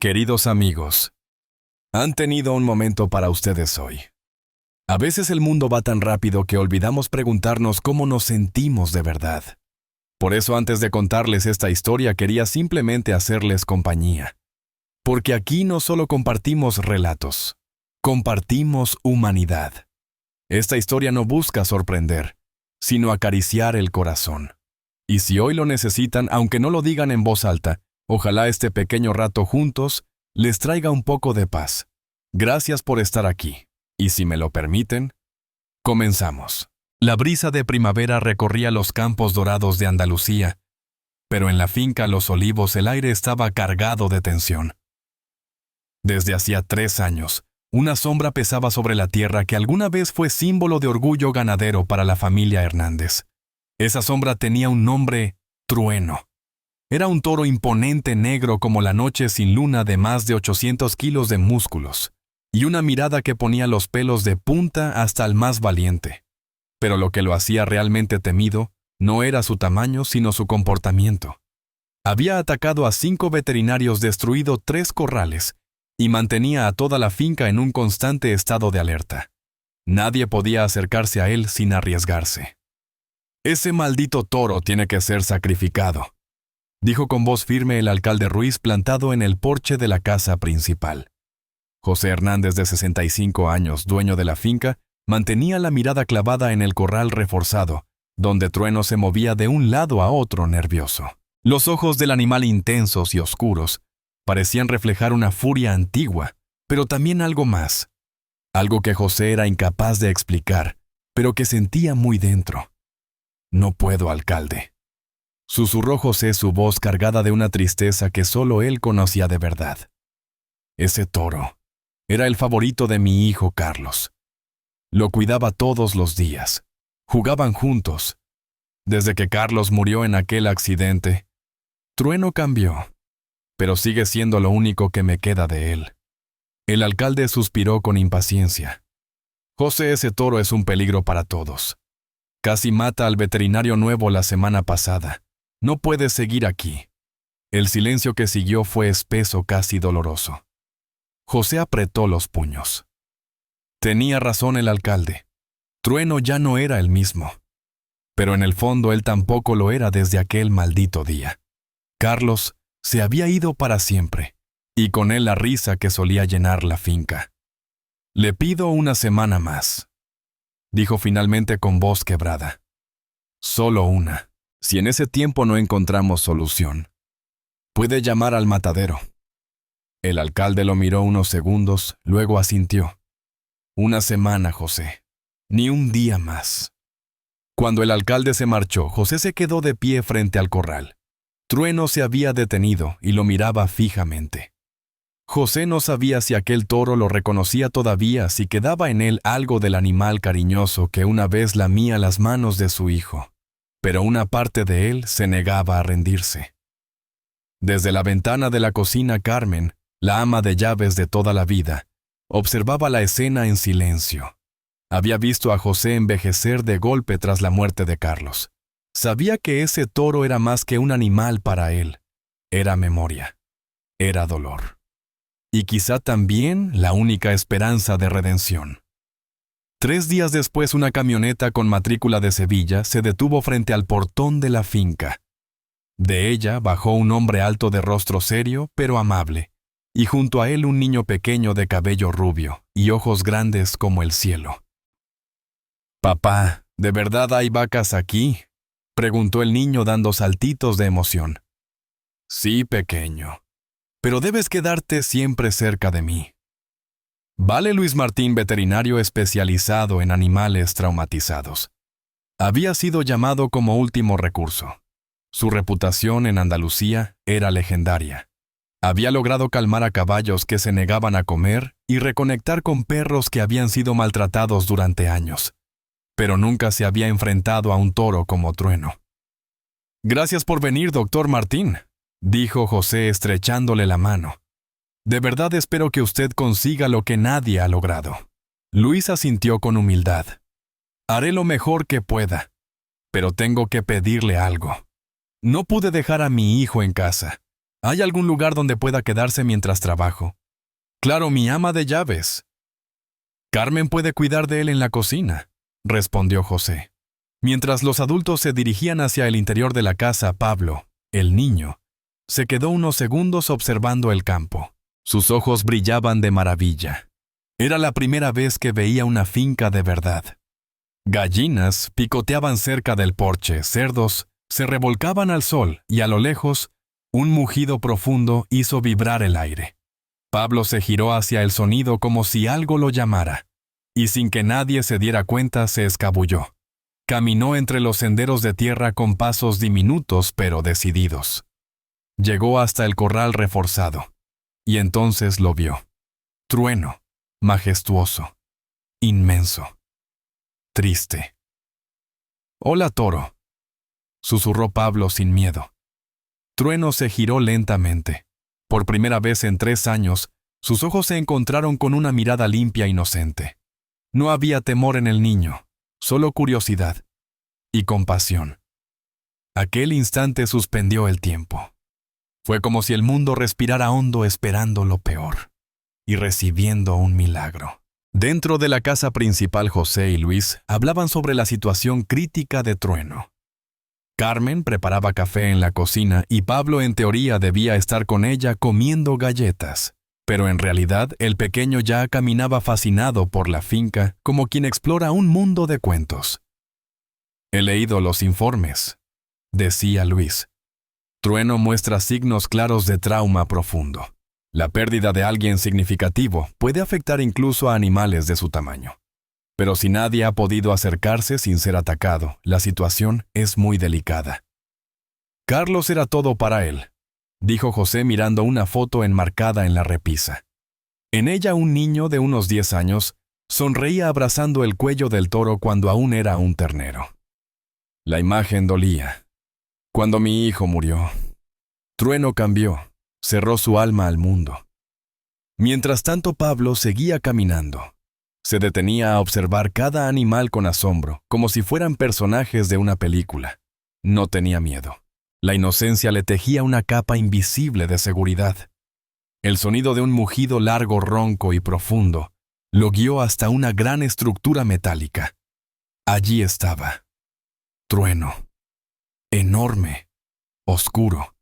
Queridos amigos, han tenido un momento para ustedes hoy. A veces el mundo va tan rápido que olvidamos preguntarnos cómo nos sentimos de verdad. Por eso antes de contarles esta historia quería simplemente hacerles compañía. Porque aquí no solo compartimos relatos, compartimos humanidad. Esta historia no busca sorprender, sino acariciar el corazón. Y si hoy lo necesitan, aunque no lo digan en voz alta, ojalá este pequeño rato juntos les traiga un poco de paz. Gracias por estar aquí. Y si me lo permiten, comenzamos. La brisa de primavera recorría los campos dorados de Andalucía, pero en la finca Los Olivos el aire estaba cargado de tensión. Desde hacía 3 años, una sombra pesaba sobre la tierra que alguna vez fue símbolo de orgullo ganadero para la familia Hernández. Esa sombra tenía un nombre: Trueno. Era un toro imponente negro como la noche sin luna de más de 800 kilos de músculos, y una mirada que ponía los pelos de punta hasta el más valiente. Pero lo que lo hacía realmente temido no era su tamaño, sino su comportamiento. Había atacado a 5 veterinarios, destruido 3 corrales, y mantenía a toda la finca en un constante estado de alerta. Nadie podía acercarse a él sin arriesgarse. «Ese maldito toro tiene que ser sacrificado», dijo con voz firme el alcalde Ruiz, plantado en el porche de la casa principal. José Hernández, de 65 años, dueño de la finca, mantenía la mirada clavada en el corral reforzado, donde Trueno se movía de un lado a otro nervioso. Los ojos del animal, intensos y oscuros, parecían reflejar una furia antigua, pero también algo más. Algo que José era incapaz de explicar, pero que sentía muy dentro. «No puedo, alcalde», susurró José, su voz cargada de una tristeza que solo él conocía de verdad. «Ese toro era el favorito de mi hijo Carlos. Lo cuidaba todos los días. Jugaban juntos. Desde que Carlos murió en aquel accidente, Trueno cambió, pero sigue siendo lo único que me queda de él». El alcalde suspiró con impaciencia. «José, ese toro es un peligro para todos. Casi mata al veterinario nuevo la semana pasada. No puedes seguir aquí». El silencio que siguió fue espeso, casi doloroso. José apretó los puños. Tenía razón el alcalde. Trueno ya no era el mismo. Pero en el fondo él tampoco lo era desde aquel maldito día. Carlos se había ido para siempre, y con él la risa que solía llenar la finca. «Le pido una semana más», dijo finalmente con voz quebrada. «Solo una. Si en ese tiempo no encontramos solución, puede llamar al matadero». El alcalde lo miró unos segundos, luego asintió. «Una semana, José. Ni un día más». Cuando el alcalde se marchó, José se quedó de pie frente al corral. Trueno se había detenido y lo miraba fijamente. José no sabía si aquel toro lo reconocía todavía, si quedaba en él algo del animal cariñoso que una vez lamía las manos de su hijo, pero una parte de él se negaba a rendirse. Desde la ventana de la cocina, Carmen, la ama de llaves de toda la vida, observaba la escena en silencio. Había visto a José envejecer de golpe tras la muerte de Carlos. Sabía que ese toro era más que un animal para él. Era memoria. Era dolor. Y quizá también la única esperanza de redención. 3 días después, una camioneta con matrícula de Sevilla se detuvo frente al portón de la finca. De ella bajó un hombre alto, de rostro serio pero amable, y junto a él un niño pequeño de cabello rubio y ojos grandes como el cielo. «Papá, ¿de verdad hay vacas aquí?», preguntó el niño dando saltitos de emoción. «Sí, pequeño, pero debes quedarte siempre cerca de mí». Vale Luis Martín, veterinario especializado en animales traumatizados. Había sido llamado como último recurso. Su reputación en Andalucía era legendaria. Había logrado calmar a caballos que se negaban a comer y reconectar con perros que habían sido maltratados durante años. Pero nunca se había enfrentado a un toro como Trueno. «Gracias por venir, doctor Martín», dijo José estrechándole la mano. «De verdad espero que usted consiga lo que nadie ha logrado». Luis asintió con humildad. «Haré lo mejor que pueda, pero tengo que pedirle algo. No pude dejar a mi hijo en casa. ¿Hay algún lugar donde pueda quedarse mientras trabajo? Claro, mi ama de llaves. Carmen puede cuidar de él en la cocina, respondió José. Mientras los adultos se dirigían hacia el interior de la casa, Pablo, el niño, se quedó unos segundos observando el campo. Sus ojos brillaban de maravilla. Era la primera vez que veía una finca de verdad. Gallinas picoteaban cerca del porche, cerdos se revolcaban al sol y a lo lejos, un mugido profundo hizo vibrar el aire. Pablo se giró hacia el sonido como si algo lo llamara, y sin que nadie se diera cuenta se escabulló. Caminó entre los senderos de tierra con pasos diminutos pero decididos. Llegó hasta el corral reforzado, y entonces lo vio. Trueno, majestuoso, inmenso, triste. «Hola, toro», susurró Pablo sin miedo. Trueno se giró lentamente. Por primera vez en 3 años, sus ojos se encontraron con una mirada limpia e inocente. No había temor en el niño, solo curiosidad y compasión. Aquel instante suspendió el tiempo. Fue como si el mundo respirara hondo esperando lo peor y recibiendo un milagro. Dentro de la casa principal, José y Luis hablaban sobre la situación crítica de Trueno. Carmen preparaba café en la cocina y Pablo en teoría debía estar con ella comiendo galletas. Pero en realidad el pequeño ya caminaba fascinado por la finca como quien explora un mundo de cuentos. «He leído los informes», decía Luis. Trueno muestra signos claros de trauma profundo. La pérdida de alguien significativo puede afectar incluso a animales de su tamaño. Pero si nadie ha podido acercarse sin ser atacado, la situación es muy delicada. Carlos era todo para él, dijo José mirando una foto enmarcada en la repisa. En ella un niño de unos 10 años sonreía abrazando el cuello del toro cuando aún era un ternero. La imagen dolía. Cuando mi hijo murió, Trueno cambió, cerró su alma al mundo. Mientras tanto, Pablo seguía caminando. Se detenía a observar cada animal con asombro, como si fueran personajes de una película. No tenía miedo. La inocencia le tejía una capa invisible de seguridad. El sonido de un mugido largo, ronco y profundo lo guió hasta una gran estructura metálica. Allí estaba. Trueno. Enorme, oscuro,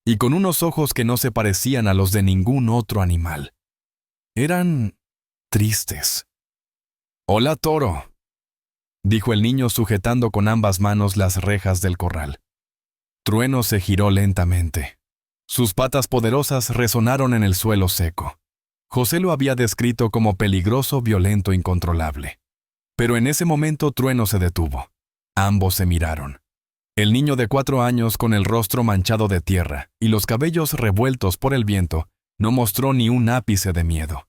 y con unos ojos que no se parecían a los de ningún otro animal. Eran tristes. «Hola, toro», dijo el niño sujetando con ambas manos las rejas del corral. Trueno se giró lentamente. Sus patas poderosas resonaron en el suelo seco. José lo había descrito como peligroso, violento, incontrolable. Pero en ese momento Trueno se detuvo. Ambos se miraron. El niño de 4 años, con el rostro manchado de tierra y los cabellos revueltos por el viento, no mostró ni un ápice de miedo.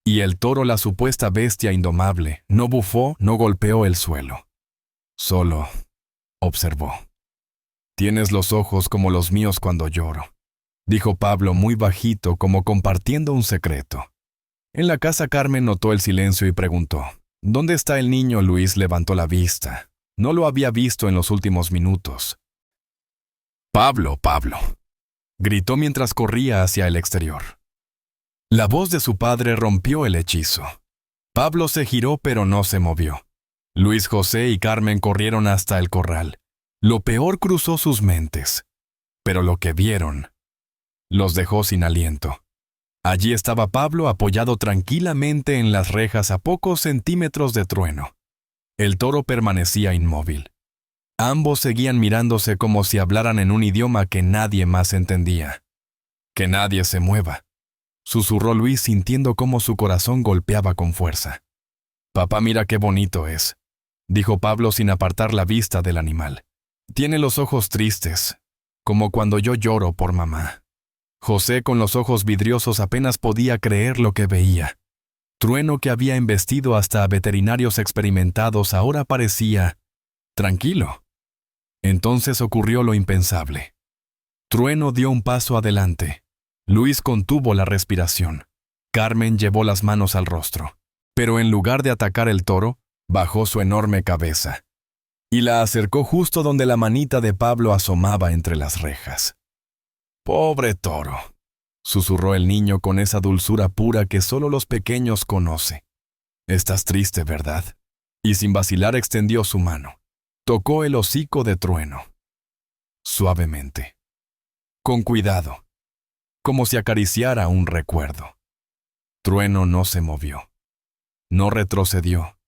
Y el toro, la supuesta bestia indomable, no bufó, no golpeó el suelo. Solo observó. «Tienes los ojos como los míos cuando lloro», dijo Pablo muy bajito, como compartiendo un secreto. En la casa Carmen notó el silencio y preguntó: «¿Dónde está el niño?» Luis levantó la vista. No lo había visto en los últimos minutos. «Pablo, Pablo», gritó mientras corría hacia el exterior. La voz de su padre rompió el hechizo. Pablo se giró pero no se movió. Luis, José y Carmen corrieron hasta el corral. Lo peor cruzó sus mentes, pero lo que vieron los dejó sin aliento. Allí estaba Pablo apoyado tranquilamente en las rejas a pocos centímetros de Trueno. El toro permanecía inmóvil. Ambos seguían mirándose como si hablaran en un idioma que nadie más entendía. «Que nadie se mueva», susurró Luis sintiendo cómo su corazón golpeaba con fuerza. «Papá, mira qué bonito es», dijo Pablo sin apartar la vista del animal. «Tiene los ojos tristes, como cuando yo lloro por mamá». José, con los ojos vidriosos, apenas podía creer lo que veía. Trueno, que había embestido hasta a veterinarios experimentados, ahora parecía tranquilo. Entonces ocurrió lo impensable. Trueno dio un paso adelante. Luis contuvo la respiración. Carmen llevó las manos al rostro, pero en lugar de atacar el toro, bajó su enorme cabeza y la acercó justo donde la manita de Pablo asomaba entre las rejas. Pobre toro, susurró el niño con esa dulzura pura que solo los pequeños conocen. Estás triste, ¿verdad? Y sin vacilar extendió su mano. Tocó el hocico de Trueno. Suavemente. Con cuidado. Como si acariciara un recuerdo. Trueno no se movió. No retrocedió.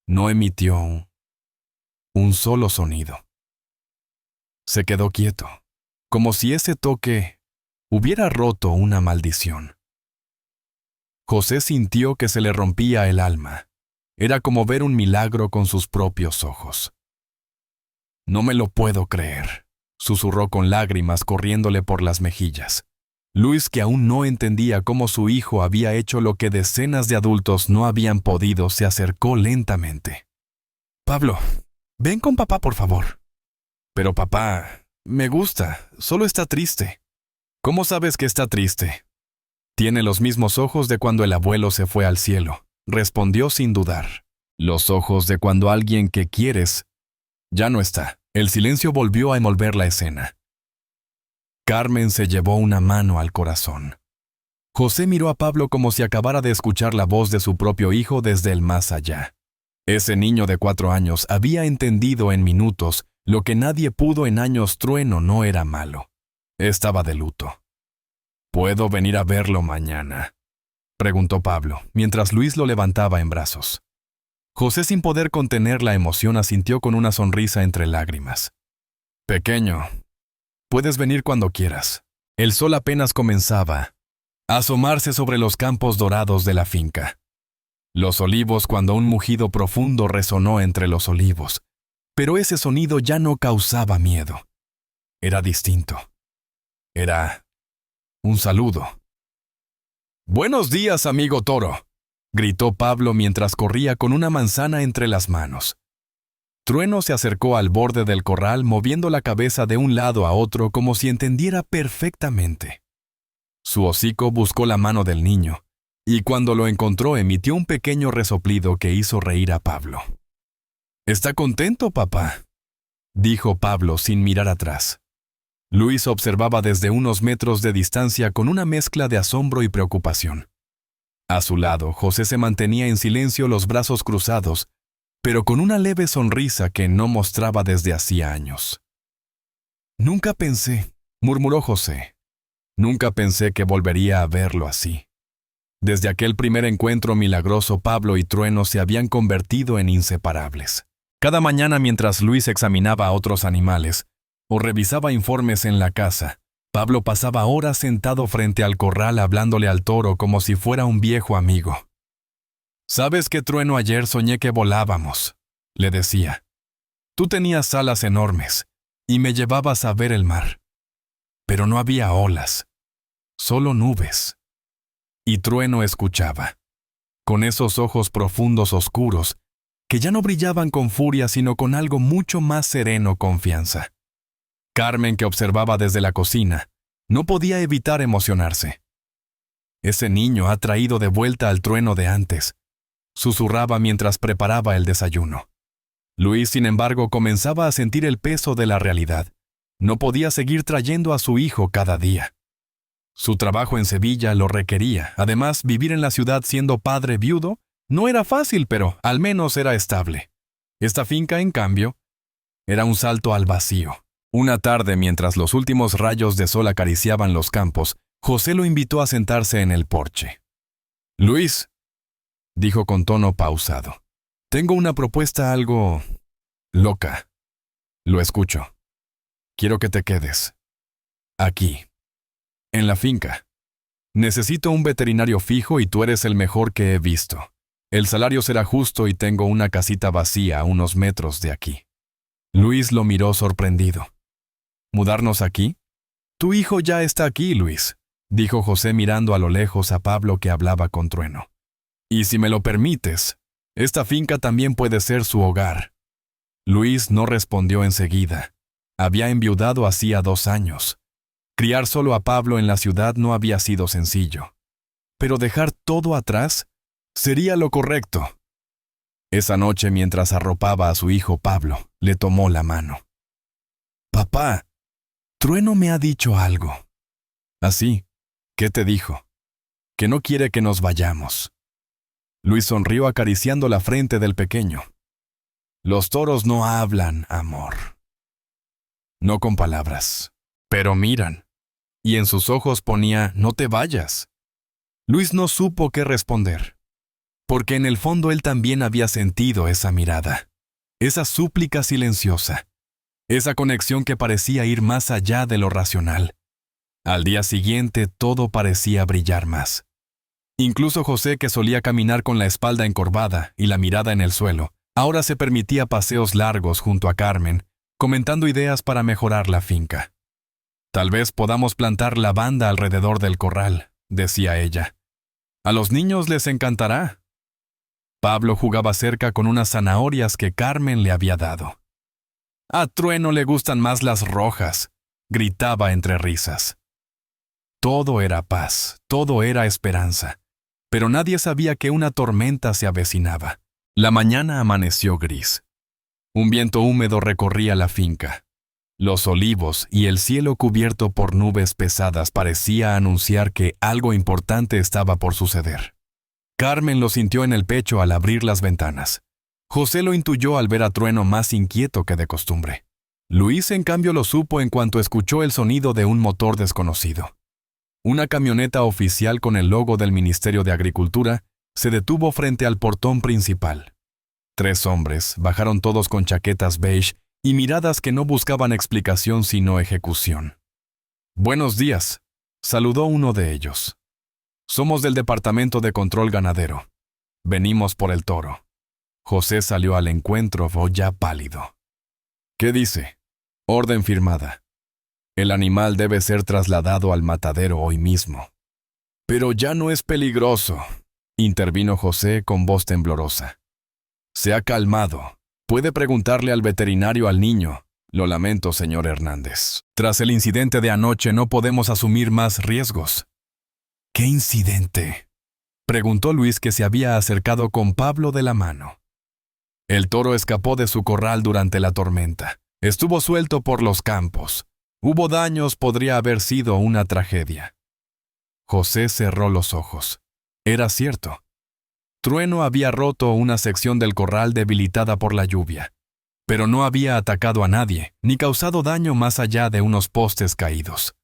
No emitió un solo sonido. Se quedó quieto, como si ese toque hubiera roto una maldición. José sintió que se le rompía el alma. Era como ver un milagro con sus propios ojos. No me lo puedo creer, susurró con lágrimas corriéndole por las mejillas. Luis, que aún no entendía cómo su hijo había hecho lo que decenas de adultos no habían podido, se acercó lentamente. Pablo, ven con papá, por favor. Pero papá, me gusta, solo está triste. ¿Cómo sabes que está triste? Tiene los mismos ojos de cuando el abuelo se fue al cielo, respondió sin dudar. Los ojos de cuando alguien que quieres ya no está. El silencio volvió a envolver la escena. Carmen se llevó una mano al corazón. José miró a Pablo como si acabara de escuchar la voz de su propio hijo desde el más allá. Ese niño de 4 años había entendido en minutos lo que nadie pudo en años. Trueno no era malo. Estaba de luto. ¿Puedo venir a verlo mañana?, preguntó Pablo, mientras Luis lo levantaba en brazos. José, sin poder contener la emoción, asintió con una sonrisa entre lágrimas. Pequeño, puedes venir cuando quieras. El sol apenas comenzaba a asomarse sobre los campos dorados de la finca. Los olivos, cuando un mugido profundo resonó entre los olivos, pero ese sonido ya no causaba miedo. Era distinto. Era un saludo. «Buenos días, amigo toro», gritó Pablo mientras corría con una manzana entre las manos. Trueno se acercó al borde del corral, moviendo la cabeza de un lado a otro como si entendiera perfectamente. Su hocico buscó la mano del niño, y cuando lo encontró emitió un pequeño resoplido que hizo reír a Pablo. «¿Está contento, papá?», dijo Pablo sin mirar atrás. Luis observaba desde unos metros de distancia con una mezcla de asombro y preocupación. A su lado, José se mantenía en silencio, los brazos cruzados, pero con una leve sonrisa que no mostraba desde hacía años. «Nunca pensé», murmuró José. «Nunca pensé que volvería a verlo así». Desde aquel primer encuentro milagroso, Pablo y Trueno se habían convertido en inseparables. Cada mañana, mientras Luis examinaba a otros animales o revisaba informes en la casa, Pablo pasaba horas sentado frente al corral hablándole al toro como si fuera un viejo amigo. «¿Sabes qué, Trueno? Ayer soñé que volábamos», le decía. «Tú tenías alas enormes y me llevabas a ver el mar. Pero no había olas, solo nubes». Y Trueno escuchaba, con esos ojos profundos oscuros, que ya no brillaban con furia sino con algo mucho más sereno, confianza. Carmen, que observaba desde la cocina, no podía evitar emocionarse. «Ese niño ha traído de vuelta al Trueno de antes», susurraba mientras preparaba el desayuno. Luis, sin embargo, comenzaba a sentir el peso de la realidad. No podía seguir trayendo a su hijo cada día. Su trabajo en Sevilla lo requería. Además, vivir en la ciudad siendo padre viudo no era fácil, pero al menos era estable. Esta finca, en cambio, era un salto al vacío. Una tarde, mientras los últimos rayos de sol acariciaban los campos, José lo invitó a sentarse en el porche. «Luis», dijo con tono pausado, «tengo una propuesta algo loca. Lo escucho. Quiero que te quedes aquí, en la finca. Necesito un veterinario fijo y tú eres el mejor que he visto. El salario será justo y tengo una casita vacía a unos metros de aquí». Luis lo miró sorprendido. «¿Mudarnos aquí?» «Tu hijo ya está aquí, Luis», dijo José mirando a lo lejos a Pablo, que hablaba con Trueno. «Y si me lo permites, esta finca también puede ser su hogar». Luis no respondió enseguida. Había enviudado hacía 2 años. Criar solo a Pablo en la ciudad no había sido sencillo. Pero dejar todo atrás sería lo correcto. Esa noche, mientras arropaba a su hijo, Pablo le tomó la mano. «Papá, Trueno me ha dicho algo». Así, ¿qué te dijo? Que no quiere que nos vayamos. Luis sonrió acariciando la frente del pequeño. Los toros no hablan, amor. No con palabras, pero miran. Y en sus ojos ponía, no te vayas. Luis no supo qué responder, porque en el fondo él también había sentido esa mirada, esa súplica silenciosa, esa conexión que parecía ir más allá de lo racional. Al día siguiente todo parecía brillar más. Incluso José, que solía caminar con la espalda encorvada y la mirada en el suelo, ahora se permitía paseos largos junto a Carmen, comentando ideas para mejorar la finca. Tal vez podamos plantar lavanda alrededor del corral, decía ella. A los niños les encantará. Pablo jugaba cerca con unas zanahorias que Carmen le había dado. A Trueno le gustan más las rojas, gritaba entre risas. Todo era paz, todo era esperanza, pero nadie sabía que una tormenta se avecinaba. La mañana amaneció gris. Un viento húmedo recorría la finca. Los olivos y el cielo cubierto por nubes pesadas parecía anunciar que algo importante estaba por suceder. Carmen lo sintió en el pecho al abrir las ventanas. José lo intuyó al ver a Trueno más inquieto que de costumbre. Luis, en cambio, lo supo en cuanto escuchó el sonido de un motor desconocido. Una camioneta oficial con el logo del Ministerio de Agricultura se detuvo frente al portón principal. 3 hombres bajaron todos con chaquetas beige y miradas que no buscaban explicación sino ejecución. «Buenos días», saludó uno de ellos. «Somos del Departamento de Control Ganadero. Venimos por el toro». José salió al encuentro ya pálido. «¿Qué dice?» «Orden firmada. El animal debe ser trasladado al matadero hoy mismo». «Pero ya no es peligroso», intervino José con voz temblorosa. «Se ha calmado. Puede preguntarle al veterinario al niño». «Lo lamento, señor Hernández. Tras el incidente de anoche no podemos asumir más riesgos». «¿Qué incidente?», preguntó Luis, que se había acercado con Pablo de la mano. «El toro escapó de su corral durante la tormenta. Estuvo suelto por los campos. Hubo daños, podría haber sido una tragedia». José cerró los ojos. Era cierto. Trueno había roto una sección del corral debilitada por la lluvia, pero no había atacado a nadie, ni causado daño más allá de unos postes caídos.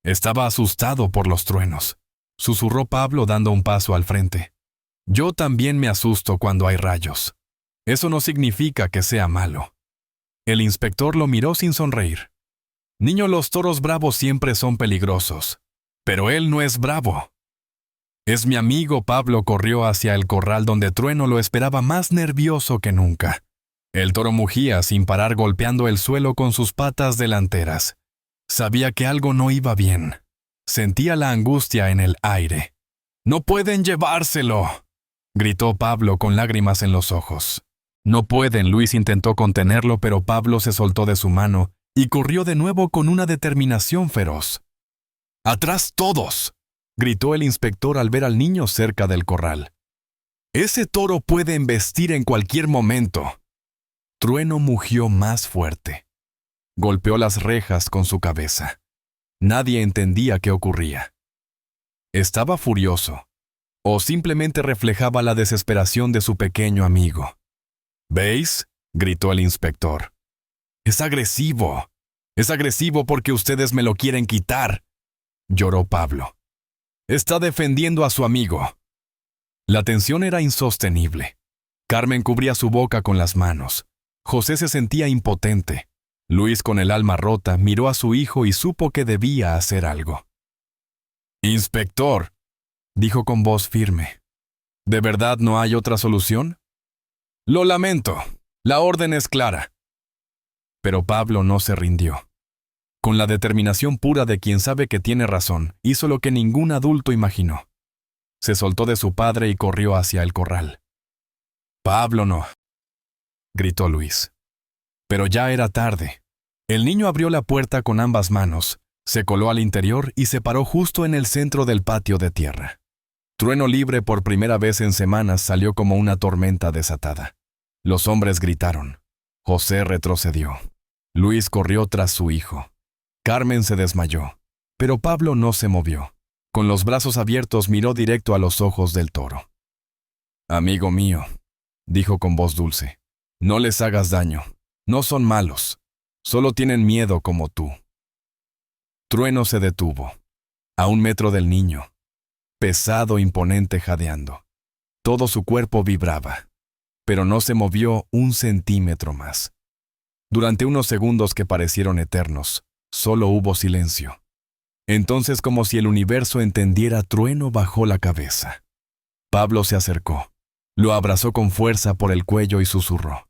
Estaba asustado por los truenos, susurró Pablo dando un paso al frente. Yo también me asusto cuando hay rayos. Eso no significa que sea malo. El inspector lo miró sin sonreír. Niño, los toros bravos siempre son peligrosos, pero él no es bravo. Es mi amigo. Pablo corrió hacia el corral donde Trueno lo esperaba más nervioso que nunca. El toro mugía sin parar, golpeando el suelo con sus patas delanteras. Sabía que algo no iba bien. Sentía la angustia en el aire. «¡No pueden llevárselo!», gritó Pablo con lágrimas en los ojos. «No pueden», Luis intentó contenerlo, pero Pablo se soltó de su mano y corrió de nuevo con una determinación feroz. «¡Atrás todos!», gritó el inspector al ver al niño cerca del corral. «Ese toro puede embestir en cualquier momento». Trueno mugió más fuerte. Golpeó las rejas con su cabeza. Nadie entendía qué ocurría. Estaba furioso, o simplemente reflejaba la desesperación de su pequeño amigo. «¿Veis?», gritó el inspector. «Es agresivo. Es agresivo porque ustedes me lo quieren quitar», lloró Pablo. «Está defendiendo a su amigo». La tensión era insostenible. Carmen cubría su boca con las manos. José se sentía impotente. Luis, con el alma rota, miró a su hijo y supo que debía hacer algo. «Inspector», dijo con voz firme, «¿de verdad no hay otra solución?». «Lo lamento. La orden es clara». Pero Pablo no se rindió. Con la determinación pura de quien sabe que tiene razón, hizo lo que ningún adulto imaginó. Se soltó de su padre y corrió hacia el corral. «Pablo, no», gritó Luis. Pero ya era tarde. El niño abrió la puerta con ambas manos, se coló al interior y se paró justo en el centro del patio de tierra. Trueno, libre por primera vez en semanas, salió como una tormenta desatada. Los hombres gritaron. José retrocedió. Luis corrió tras su hijo. Carmen se desmayó. Pero Pablo no se movió. Con los brazos abiertos miró directo a los ojos del toro. «Amigo mío», dijo con voz dulce, «no les hagas daño. No son malos. Solo tienen miedo como tú». Trueno se detuvo, a 1 metro del niño, pesado, imponente, jadeando. Todo su cuerpo vibraba, pero no se movió 1 centímetro más. Durante unos segundos que parecieron eternos, solo hubo silencio. Entonces, como si el universo entendiera, Trueno bajó la cabeza. Pablo se acercó, lo abrazó con fuerza por el cuello y susurró: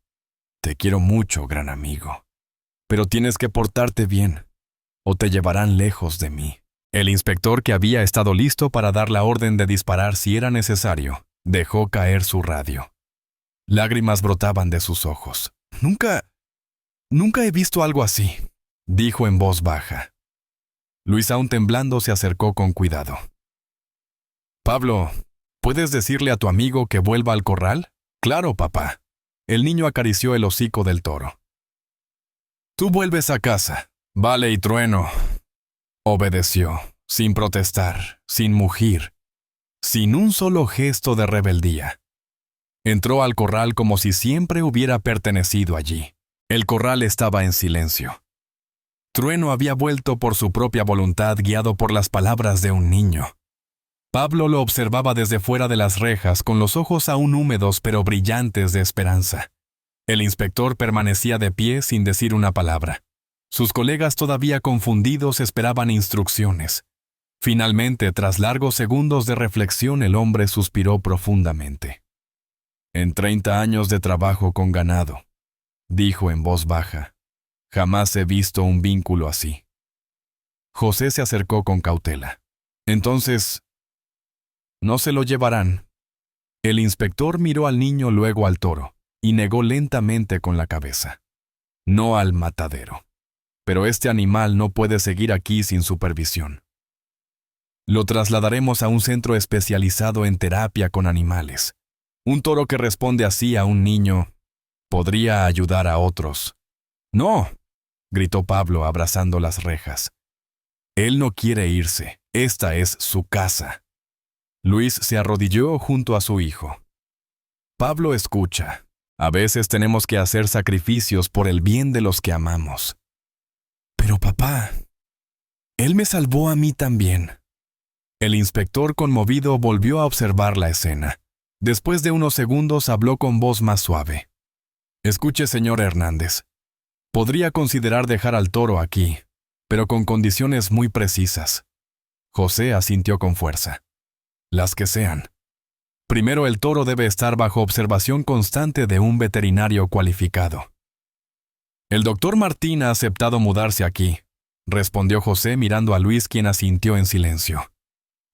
«Te quiero mucho, gran amigo. Pero tienes que portarte bien, o te llevarán lejos de mí». El inspector, que había estado listo para dar la orden de disparar si era necesario, dejó caer su radio. Lágrimas brotaban de sus ojos. Nunca he visto algo así», dijo en voz baja. Luis, aún temblando, se acercó con cuidado. «Pablo, ¿puedes decirle a tu amigo que vuelva al corral?» «Claro, papá». El niño acarició el hocico del toro. «Tú vuelves a casa». «Vale, y Trueno». Obedeció, sin protestar, sin mugir, sin un solo gesto de rebeldía. Entró al corral como si siempre hubiera pertenecido allí. El corral estaba en silencio. Trueno había vuelto por su propia voluntad, guiado por las palabras de un niño. Pablo lo observaba desde fuera de las rejas, con los ojos aún húmedos pero brillantes de esperanza. El inspector permanecía de pie sin decir una palabra. Sus colegas, todavía confundidos, esperaban instrucciones. Finalmente, tras largos segundos de reflexión, el hombre suspiró profundamente. «En 30 años de trabajo con ganado», dijo en voz baja, «jamás he visto un vínculo así». José se acercó con cautela. «Entonces, ¿no se lo llevarán?» El inspector miró al niño, luego al toro, y negó lentamente con la cabeza. «No al matadero. Pero este animal no puede seguir aquí sin supervisión. Lo trasladaremos a un centro especializado en terapia con animales. Un toro que responde así a un niño podría ayudar a otros». «No», gritó Pablo, abrazando las rejas. «Él no quiere irse. Esta es su casa». Luis se arrodilló junto a su hijo. «Pablo, escucha. A veces tenemos que hacer sacrificios por el bien de los que amamos». «Pero papá, él me salvó a mí también». El inspector, conmovido, volvió a observar la escena. Después de unos segundos habló con voz más suave. «Escuche, señor Hernández. Podría considerar dejar al toro aquí, pero con condiciones muy precisas». José asintió con fuerza. «Las que sean. Primero, el toro debe estar bajo observación constante de un veterinario cualificado». «El doctor Martín ha aceptado mudarse aquí», respondió José mirando a Luis, quien asintió en silencio.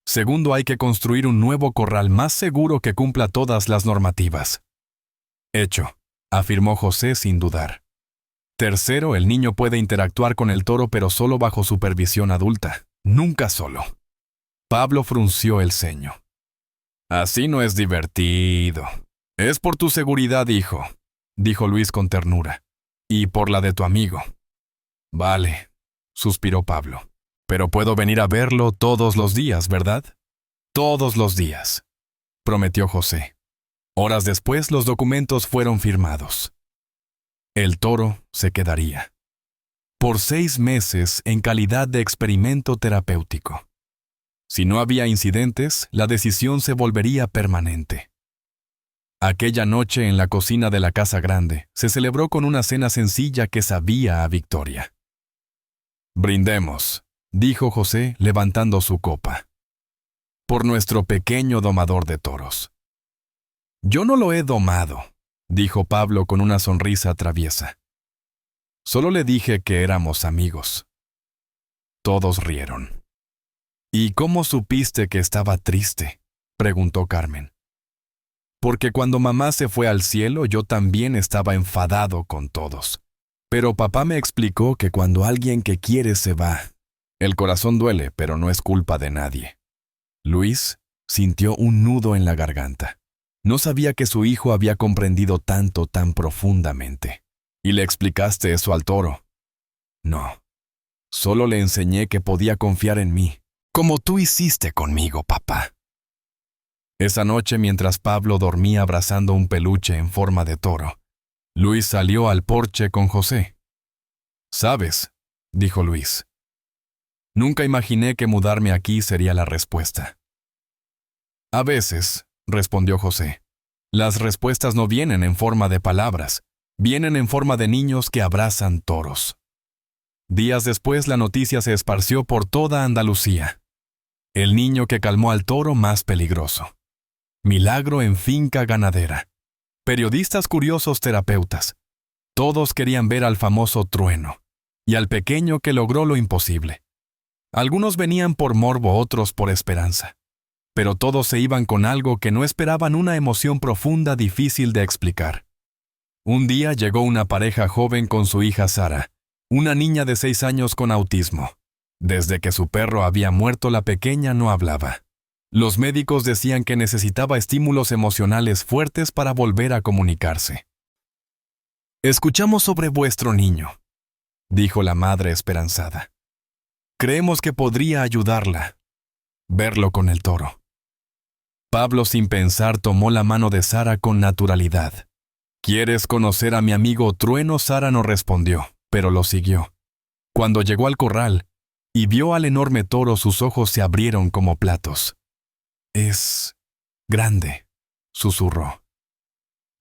«Segundo, hay que construir un nuevo corral más seguro que cumpla todas las normativas». «Hecho», afirmó José sin dudar. «Tercero, el niño puede interactuar con el toro, pero solo bajo supervisión adulta, nunca solo». Pablo frunció el ceño. «Así no es divertido». «Es por tu seguridad, hijo», dijo Luis con ternura. «Y por la de tu amigo». «Vale», suspiró Pablo. «Pero puedo venir a verlo todos los días, ¿verdad?» «Todos los días», prometió José. Horas después, los documentos fueron firmados. El toro se quedaría. Por 6 meses en calidad de experimento terapéutico. Si no había incidentes, la decisión se volvería permanente. Aquella noche, en la cocina de la casa grande, se celebró con una cena sencilla que sabía a victoria. «Brindemos», dijo José, levantando su copa. «Por nuestro pequeño domador de toros». «Yo no lo he domado», dijo Pablo con una sonrisa traviesa. «Solo le dije que éramos amigos». Todos rieron. «¿Y cómo supiste que estaba triste?», preguntó Carmen. «Porque cuando mamá se fue al cielo, yo también estaba enfadado con todos. Pero papá me explicó que cuando alguien que quiere se va, el corazón duele, pero no es culpa de nadie». Luis sintió un nudo en la garganta. No sabía que su hijo había comprendido tanto tan profundamente. «¿Y le explicaste eso al toro?» «No». Solo le enseñé que podía confiar en mí, como tú hiciste conmigo, papá. Esa noche, mientras Pablo dormía abrazando un peluche en forma de toro, Luis salió al porche con José. «¿Sabes?», dijo Luis. «Nunca imaginé que mudarme aquí sería la respuesta». «A veces», respondió José, «las respuestas no vienen en forma de palabras, vienen en forma de niños que abrazan toros». Días después la noticia se esparció por toda Andalucía. El niño que calmó al toro más peligroso. Milagro en finca ganadera. Periodistas curiosos terapeutas. Todos querían ver al famoso Trueno y al pequeño que logró lo imposible. Algunos venían por morbo, otros por esperanza. Pero todos se iban con algo que no esperaban, una emoción profunda difícil de explicar. Un día llegó una pareja joven con su hija Sara, una niña de 6 años con autismo. Desde que su perro había muerto, la pequeña no hablaba. Los médicos decían que necesitaba estímulos emocionales fuertes para volver a comunicarse. «Escuchamos sobre vuestro niño», dijo la madre esperanzada. «Creemos que podría ayudarla. Verlo con el toro». Pablo, sin pensar, tomó la mano de Sara con naturalidad. «¿Quieres conocer a mi amigo Trueno?». Sara no respondió, pero lo siguió. Cuando llegó al corral y vio al enorme toro, sus ojos se abrieron como platos. «Es grande», susurró.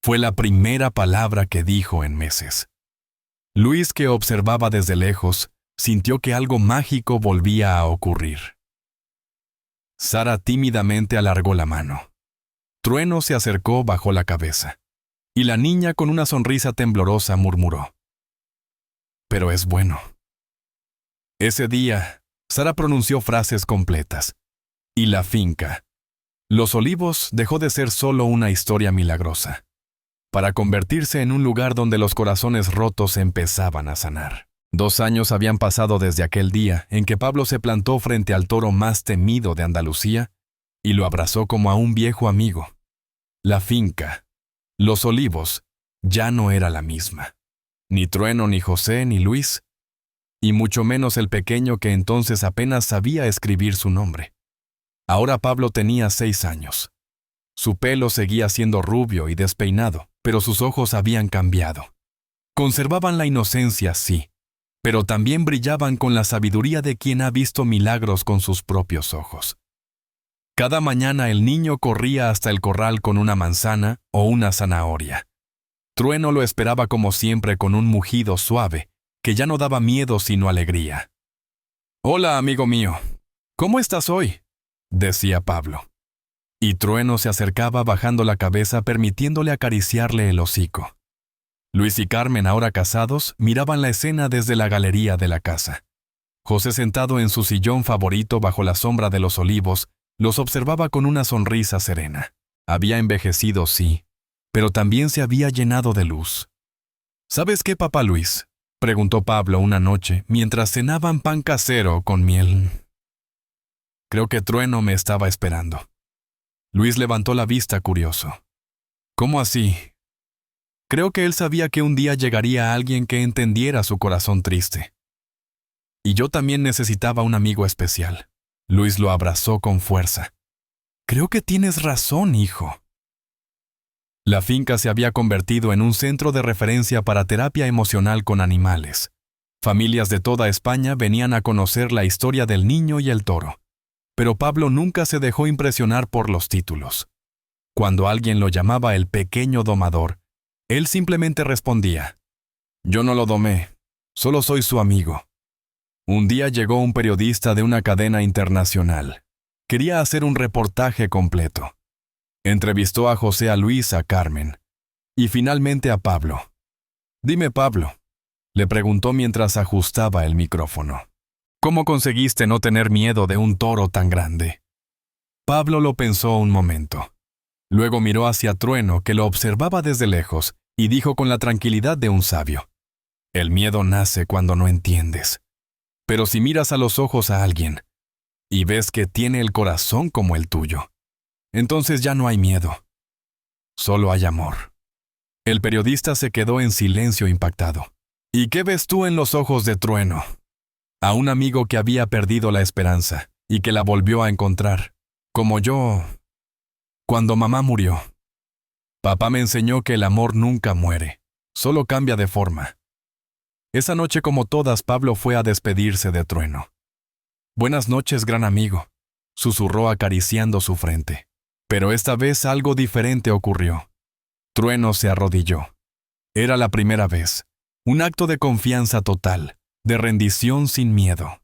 Fue la primera palabra que dijo en meses. Luis, que observaba desde lejos, sintió que algo mágico volvía a ocurrir. Sara tímidamente alargó la mano. Trueno se acercó, bajó la cabeza, y la niña, con una sonrisa temblorosa, murmuró: «Pero es bueno». Ese día, Sara pronunció frases completas, y la finca, Los Olivos, dejó de ser solo una historia milagrosa, para convertirse en un lugar donde los corazones rotos empezaban a sanar. 2 años habían pasado desde aquel día en que Pablo se plantó frente al toro más temido de Andalucía y lo abrazó como a un viejo amigo. La finca, Los Olivos, ya no era la misma. Ni Trueno, ni José, ni Luis, y mucho menos el pequeño que entonces apenas sabía escribir su nombre. Ahora Pablo tenía 6 años. Su pelo seguía siendo rubio y despeinado, pero sus ojos habían cambiado. Conservaban la inocencia, sí, pero también brillaban con la sabiduría de quien ha visto milagros con sus propios ojos. Cada mañana el niño corría hasta el corral con una manzana o una zanahoria. Trueno lo esperaba como siempre con un mugido suave, que ya no daba miedo sino alegría. «Hola, amigo mío. ¿Cómo estás hoy?», decía Pablo. Y Trueno se acercaba bajando la cabeza, permitiéndole acariciarle el hocico. Luis y Carmen, ahora casados, miraban la escena desde la galería de la casa. José, sentado en su sillón favorito bajo la sombra de los olivos, los observaba con una sonrisa serena. Había envejecido, sí, pero también se había llenado de luz. «¿Sabes qué, papá Luis?», preguntó Pablo una noche, mientras cenaban pan casero con miel. «Creo que Trueno me estaba esperando». Luis levantó la vista curioso. «¿Cómo así?». «Creo que él sabía que un día llegaría alguien que entendiera su corazón triste. Y yo también necesitaba un amigo especial». Luis lo abrazó con fuerza. «Creo que tienes razón, hijo». La finca se había convertido en un centro de referencia para terapia emocional con animales. Familias de toda España venían a conocer la historia del niño y el toro. Pero Pablo nunca se dejó impresionar por los títulos. Cuando alguien lo llamaba el pequeño domador, él simplemente respondía: «Yo no lo domé, solo soy su amigo». Un día llegó un periodista de una cadena internacional. Quería hacer un reportaje completo. Entrevistó a José, a Luis, a Carmen y finalmente a Pablo. «Dime, Pablo», le preguntó mientras ajustaba el micrófono, «¿cómo conseguiste no tener miedo de un toro tan grande?». Pablo lo pensó un momento. Luego miró hacia Trueno, que lo observaba desde lejos, y dijo con la tranquilidad de un sabio: «El miedo nace cuando no entiendes. Pero si miras a los ojos a alguien y ves que tiene el corazón como el tuyo, entonces ya no hay miedo. Solo hay amor». El periodista se quedó en silencio impactado. «¿Y qué ves tú en los ojos de Trueno?». a un amigo que había perdido la esperanza y que la volvió a encontrar, como yo, cuando mamá murió. Papá me enseñó que el amor nunca muere, solo cambia de forma. Esa noche, como todas, Pablo fue a despedirse de Trueno. «Buenas noches, gran amigo», susurró acariciando su frente. Pero esta vez algo diferente ocurrió. Trueno se arrodilló. Era la primera vez. Un acto de confianza total, de rendición sin miedo.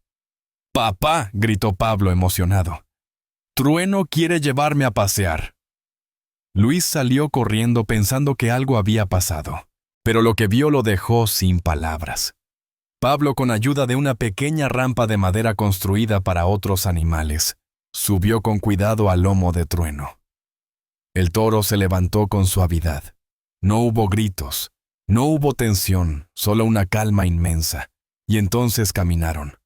«¡Papá!», gritó Pablo emocionado. «Trueno quiere llevarme a pasear». Luis salió corriendo pensando que algo había pasado, pero lo que vio lo dejó sin palabras. Pablo, con ayuda de una pequeña rampa de madera construida para otros animales, subió con cuidado al lomo de Trueno. El toro se levantó con suavidad. No hubo gritos, no hubo tensión, solo una calma inmensa, y entonces caminaron,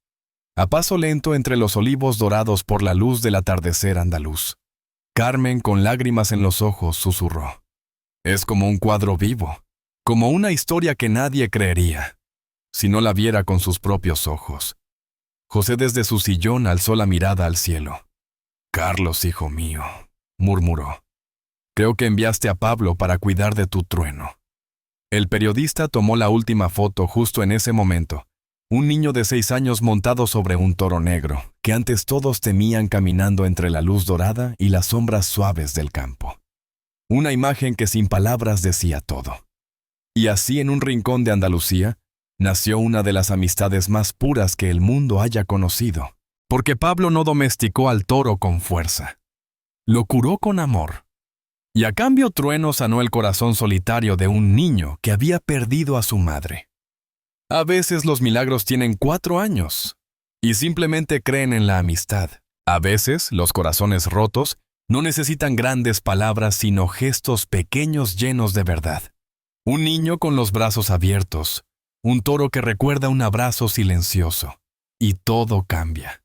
a paso lento entre los olivos dorados por la luz del atardecer andaluz. Carmen, con lágrimas en los ojos, susurró: «Es como un cuadro vivo, como una historia que nadie creería, si no la viera con sus propios ojos». José desde su sillón alzó la mirada al cielo. «Carlos, hijo mío», murmuró, «creo que enviaste a Pablo para cuidar de tu Trueno». El periodista tomó la última foto justo en ese momento. Un niño de 6 años montado sobre un toro negro, que antes todos temían, caminando entre la luz dorada y las sombras suaves del campo. Una imagen que sin palabras decía todo. Y así, en un rincón de Andalucía, nació una de las amistades más puras que el mundo haya conocido, porque Pablo no domesticó al toro con fuerza. Lo curó con amor. Y a cambio, Trueno sanó el corazón solitario de un niño que había perdido a su madre. A veces los milagros tienen 4 años y simplemente creen en la amistad. A veces los corazones rotos no necesitan grandes palabras, sino gestos pequeños llenos de verdad. Un niño con los brazos abiertos, un toro que recuerda un abrazo silencioso, y todo cambia.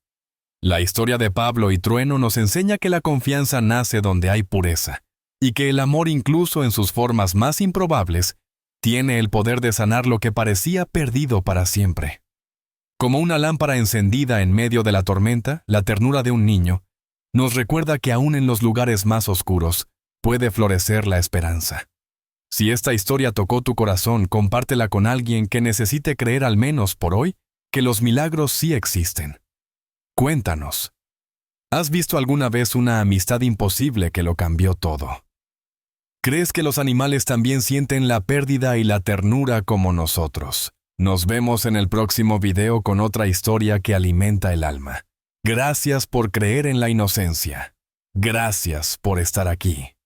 La historia de Pablo y Trueno nos enseña que la confianza nace donde hay pureza, y que el amor, incluso en sus formas más improbables, tiene el poder de sanar lo que parecía perdido para siempre. Como una lámpara encendida en medio de la tormenta, la ternura de un niño nos recuerda que aún en los lugares más oscuros puede florecer la esperanza. Si esta historia tocó tu corazón, compártela con alguien que necesite creer, al menos por hoy, que los milagros sí existen. Cuéntanos, ¿has visto alguna vez una amistad imposible que lo cambió todo? ¿Crees que los animales también sienten la pérdida y la ternura como nosotros? Nos vemos en el próximo video con otra historia que alimenta el alma. Gracias por creer en la inocencia. Gracias por estar aquí.